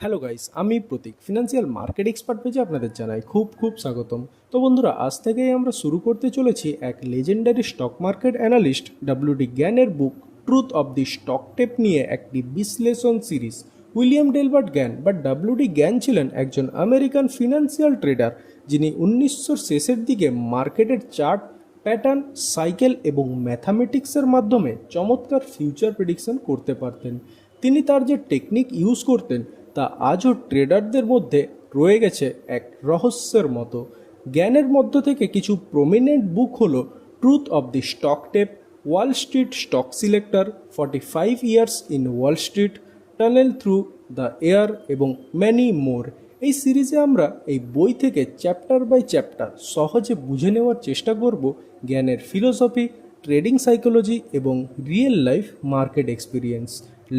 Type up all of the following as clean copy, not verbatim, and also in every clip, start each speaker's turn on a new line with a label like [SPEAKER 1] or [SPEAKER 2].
[SPEAKER 1] Hello guys, আমি প্রতীক financial market expert পেজে আপনাদের জানাই খুব স্বাগতম। তো বন্ধুরা, আজ থেকেই আমরা শুরু করতে চলেছি এক legendary stock market analyst W D গ্যানের book truth of the stock tape নিয়ে একটি বিশ্লেষণ সিরিজ। উইলিয়াম ডেলবার্ট গ্যান বা ডব্লিউডি গ্যান ছিলেন একজন আমেরিকান ফিনান্সিয়াল ট্রেডার, যিনি 1900 শেষের দিকে মার্কেটের চার্ট, প্যাটার্ন, সাইকেল এবং ম্যাথামেটিক্সের মাধ্যমে চমৎকার ফিউচার প্রেডিকশন করতে পারতেন। তিনি তার যে টেকনিক ইউজ করতেন তা আজও ট্রেডারদের মধ্যে রয়ে গেছে এক রহস্যের মতো। জ্ঞানের মধ্য থেকে কিছু প্রমিনেন্ট বুক হলো truth of the stock tape, Wall Street stock selector, 45 years in Wall Street, tunnel through the air এবং ম্যানি মোর। এই সিরিজে আমরা এই বই থেকে চ্যাপ্টার বাই চ্যাপ্টার সহজে বুঝে নেওয়ার চেষ্টা করব জ্ঞানের ফিলোসফি, ট্রেডিং সাইকোলজি এবং real life market experience.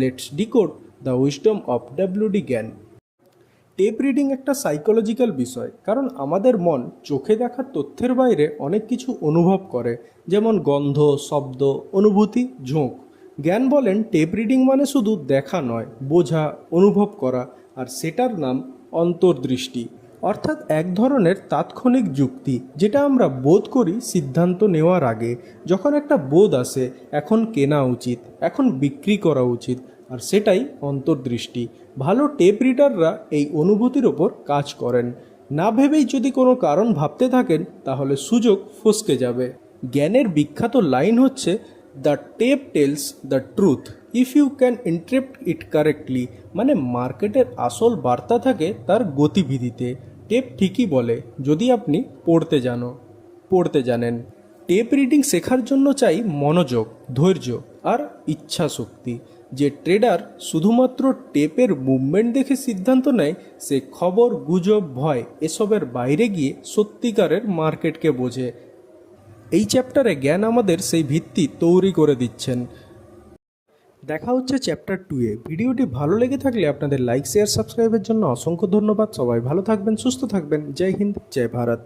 [SPEAKER 1] Let's decode the wisdom of WD জ্ঞান। টেপ রিডিং একটা সাইকোলজিক্যাল বিষয়, কারণ আমাদের মন চোখে দেখার তথ্যের বাইরে অনেক কিছু অনুভব করে, যেমন গন্ধ, শব্দ, অনুভূতি, ঝোঁক। জ্ঞান বলেন টেপ রিডিং মানে শুধু দেখা নয়, বোঝা, অনুভব করা, আর সেটার নাম অন্তর্দৃষ্টি। অর্থাৎ এক ধরনের তাৎক্ষণিক যুক্তি, যেটা আমরা বোধ করি সিদ্ধান্ত নেওয়ার আগে। যখন একটা বোধ আসে, এখন কেনা উচিত, এখন বিক্রি করা উচিত, আর সেটাই অন্তর্দৃষ্টি। ভালো টেপ রিডাররা এই অনুভূতির ওপর কাজ করেন। না ভেবেই যদি কোনো কারণ ভাবতে থাকেন, তাহলে সুযোগ ফসকে যাবে। জ্ঞানের বিখ্যাত লাইন হচ্ছে, the tape tells the truth if you can interpret it correctly. মানে মার্কেটের আসল বার্তা থাকে তার গতিবিধিতে। টেপ ঠিকই বলে যদি আপনি পড়তে জানেন। টেপ রিডিং শেখার জন্য চাই মনোযোগ, ধৈর্য আর ইচ্ছা শক্তি। যে ট্রেডার শুধুমাত্র টেপের মুভমেন্ট দেখে সিদ্ধান্ত নেয়, সে খবর, গুজব, ভয় এসবের বাইরে গিয়ে সত্যিকারের মার্কেটকে বোঝে। এই চ্যাপ্টারে জ্ঞান আমাদের সেই ভিত্তি তৈরি করে দিচ্ছেন। দেখা হচ্ছে চ্যাপ্টার 2-এ। ভিডিওটি ভালো লেগে থাকলে আপনাদের লাইক, শেয়ার, সাবস্ক্রাইবের জন্য অসংখ্য ধন্যবাদ। সবাই ভালো থাকবেন, সুস্থ থাকবেন। জয় হিন্দ, জয় ভারত।